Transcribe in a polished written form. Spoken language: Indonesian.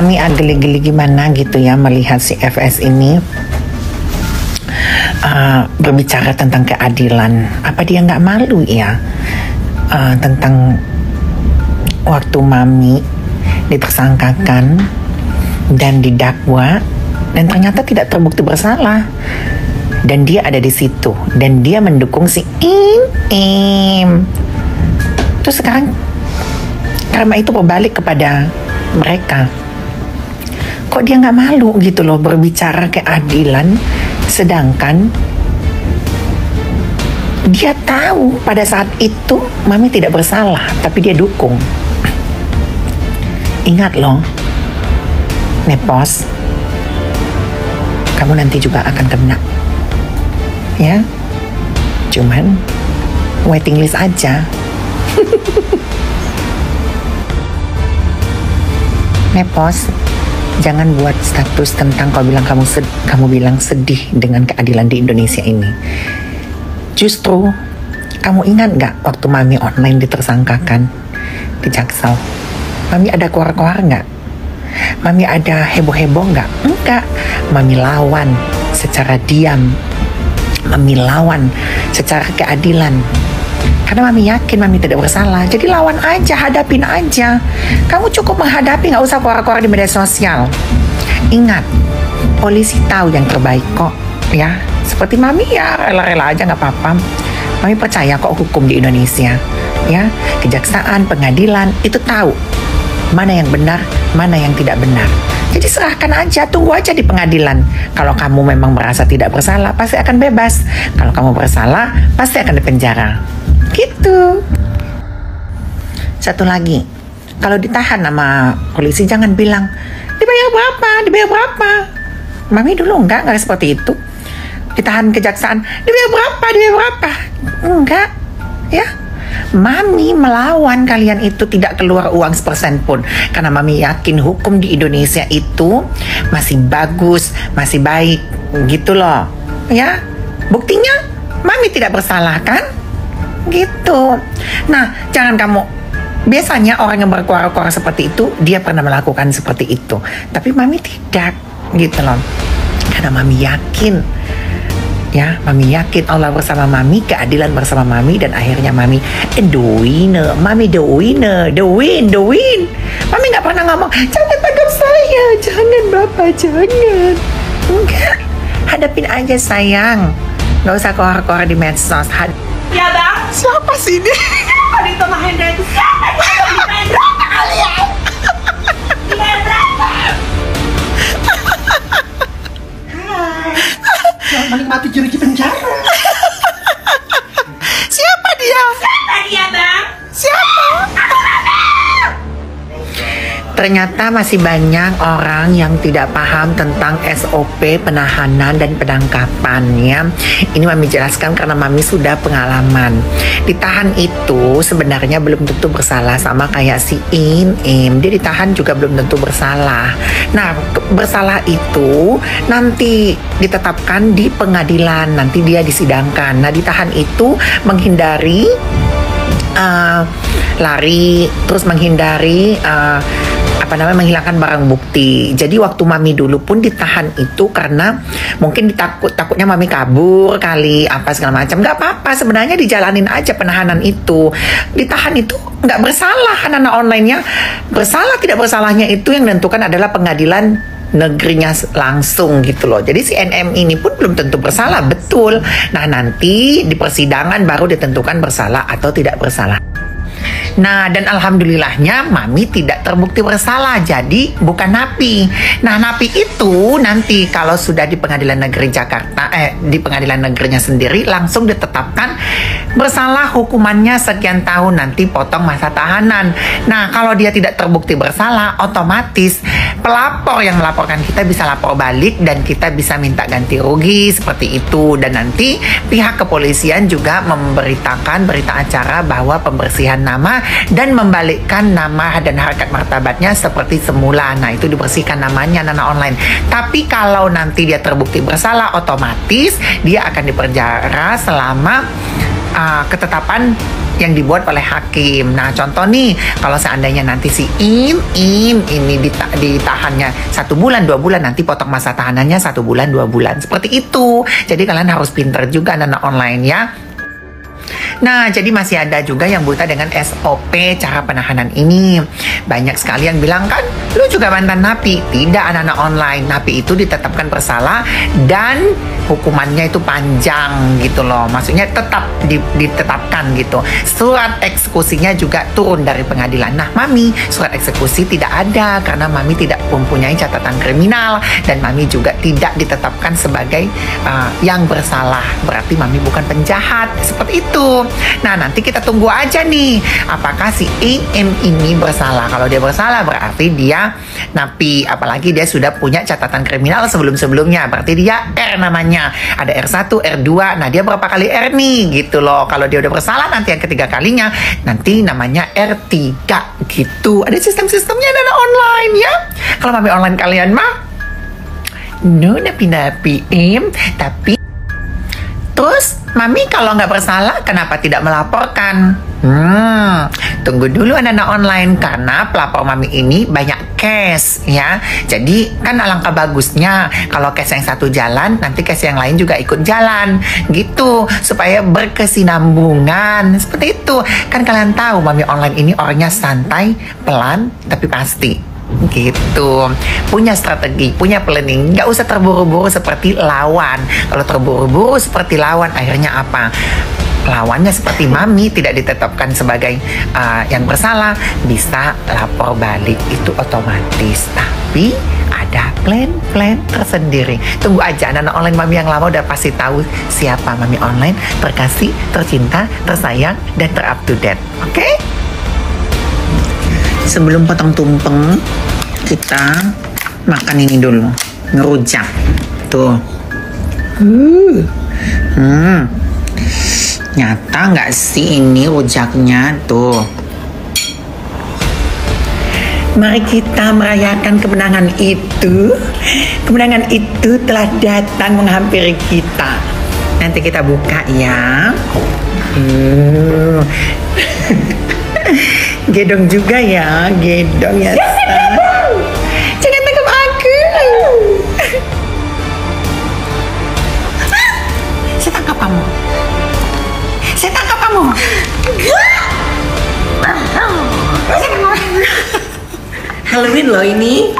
Mami agak geli-geli gimana gitu ya melihat si FS ini berbicara tentang keadilan. Apa dia nggak malu ya tentang waktu Mami ditersangkakan dan didakwa dan ternyata tidak terbukti bersalah, dan dia ada di situ dan dia mendukung si Im. Terus sekarang karma itu berbalik kepada mereka. Kok dia nggak malu gitu loh berbicara keadilan, sedangkan dia tahu pada saat itu Mami tidak bersalah, tapi dia dukung. Ingat loh, Nepos, kamu nanti juga akan kena, ya. Cuman waiting list aja. Nepos, jangan buat status tentang kamu bilang sedih dengan keadilan di Indonesia ini. Justru kamu ingat gak waktu Mami online ditersangkakan di Jaksel? Mami ada keluar-keluar gak? Mami ada heboh-heboh gak? Enggak. Mami lawan secara diam. Mami lawan secara keadilan. Karena Mami yakin Mami tidak bersalah. Jadi lawan aja, hadapin aja. Kamu cukup menghadapi, gak usah keluar-keluar di media sosial. Ingat, polisi tahu yang terbaik kok, ya. Seperti Mami ya rela-rela aja gak apa-apa. Mami percaya kok hukum di Indonesia, ya. Kejaksaan, pengadilan itu tahu mana yang benar, mana yang tidak benar. Jadi serahkan aja, tunggu aja di pengadilan. Kalau kamu memang merasa tidak bersalah, pasti akan bebas. Kalau kamu bersalah, pasti akan dipenjara. Gitu. Satu lagi, kalau ditahan sama polisi jangan bilang dibayar berapa. Mami dulu enggak seperti itu. Ditahan kejaksaan, dibayar berapa. Enggak, ya. Mami melawan kalian itu tidak keluar uang sepersen pun, karena Mami yakin hukum di Indonesia itu masih bagus, masih baik, gitu loh, ya. Buktinya Mami tidak bersalah kan, gitu. Nah, jangan kamu, biasanya orang yang berkuar-kuar seperti itu dia pernah melakukan seperti itu, tapi Mami tidak, gitu loh, karena Mami yakin. Ya, Mami yakin Allah bersama Mami, keadilan bersama Mami, dan akhirnya Mami the winner. Mami the winner, the win. Mami nggak pernah ngomong, jangan tangkap saya, jangan Bapak, jangan. Enggak, hadapin aja sayang. Nggak usah keluar-keluar di medsos. Ya Bang, Siapa sih ini? Adito Mahendra itu siapa? Adito Mahendra kalian? Yang menikmati jeruji penjara. Siapa dia? Siapa dia Bang? Siapa? Ternyata masih banyak orang yang tidak paham tentang SOP penahanan dan penangkapan, ya. Ini Mami jelaskan karena Mami sudah pengalaman. Ditahan itu sebenarnya belum tentu bersalah, sama kayak si Im. Dia ditahan juga belum tentu bersalah. Nah, bersalah itu nanti ditetapkan di pengadilan, nanti dia disidangkan. Nah, ditahan itu menghindari lari, terus menghindari menghilangkan barang bukti. Jadi waktu Mami dulu pun ditahan itu karena mungkin takutnya Mami kabur kali, apa segala macam. Nggak apa-apa, sebenarnya dijalanin aja penahanan itu. Ditahan itu nggak bersalah, anak-anak online-nya bersalah tidak bersalahnya itu yang menentukan adalah pengadilan negerinya langsung, gitu loh. Jadi si NM ini pun belum tentu bersalah, betul. Nah, nanti di persidangan baru ditentukan bersalah atau tidak bersalah. Nah, dan alhamdulillahnya Mami tidak terbukti bersalah, jadi bukan napi. Nah, napi itu nanti kalau sudah di pengadilan negeri Jakarta, di pengadilan negerinya sendiri langsung ditetapkan bersalah, hukumannya sekian tahun, nanti potong masa tahanan. Nah, kalau dia tidak terbukti bersalah, otomatis pelapor yang melaporkan kita bisa lapor balik dan kita bisa minta ganti rugi seperti itu. Dan nanti pihak kepolisian juga memberitakan berita acara bahwa pembersihan nama dan membalikkan nama dan harkat martabatnya seperti semula. Nah, itu dibersihkan namanya Nana Online. Tapi kalau nanti dia terbukti bersalah, otomatis dia akan dipenjara selama ketetapan yang dibuat oleh hakim. Nah, contoh nih, kalau seandainya nanti si Im ini ditahannya 1 bulan 2 bulan, nanti potong masa tahanannya 1 bulan 2 bulan, seperti itu. Jadi kalian harus pinter juga anak online ya. Nah, jadi masih ada juga yang buta dengan SOP cara penahanan ini. Banyak sekali yang bilang kan, lu juga mantan napi. Tidak, anak-anak online. Napi itu ditetapkan bersalah dan hukumannya itu panjang gitu loh. Maksudnya tetap ditetapkan gitu. Surat eksekusinya juga turun dari pengadilan. Nah, Mami, surat eksekusi tidak ada karena Mami tidak mempunyai catatan kriminal dan Mami juga tidak ditetapkan sebagai yang bersalah. Berarti Mami bukan penjahat. Seperti itu. Nah, nanti kita tunggu aja nih apakah si IM ini bersalah. Kalau dia bersalah berarti dia napi, apalagi dia sudah punya catatan kriminal sebelum-sebelumnya, berarti dia R namanya. Ada R1, R2, nah dia berapa kali R nih gitu loh. Kalau dia udah bersalah nanti yang ketiga kalinya nanti namanya R3 gitu. Ada sistem-sistemnya dana online ya. Kalau Mami online kalian mah no napi-napi tapi terus Mami kalau nggak bersalah kenapa tidak melaporkan? Tunggu dulu anak-anak online karena pelapor Mami ini banyak case ya. Jadi kan alangkah bagusnya kalau case yang satu jalan, nanti case yang lain juga ikut jalan gitu supaya berkesinambungan. Seperti itu. Kan kalian tahu Mami online ini orangnya santai, pelan tapi pasti. Gitu, punya strategi, punya planning, nggak usah terburu-buru seperti lawan. Kalau terburu-buru seperti lawan, akhirnya apa? Lawannya seperti Mami tidak ditetapkan sebagai yang bersalah, bisa lapor balik, itu otomatis. Tapi ada plan tersendiri. Tunggu aja anak-anak online Mami yang lama udah pasti tahu siapa Mami online terkasih, tercinta, tersayang, dan ter-up to date. Oke? Sebelum potong tumpeng, kita makan ini dulu, ngerujak. Tuh. Nyata nggak sih ini rujaknya? Tuh. Mari kita merayakan kemenangan itu. Kemenangan itu telah datang menghampiri kita. Nanti kita buka ya. Gedong juga ya, gedong ya. Jangan tangkap aku. Saya tangkap kamu. Saya tangkap kamu. Halloween loh ini.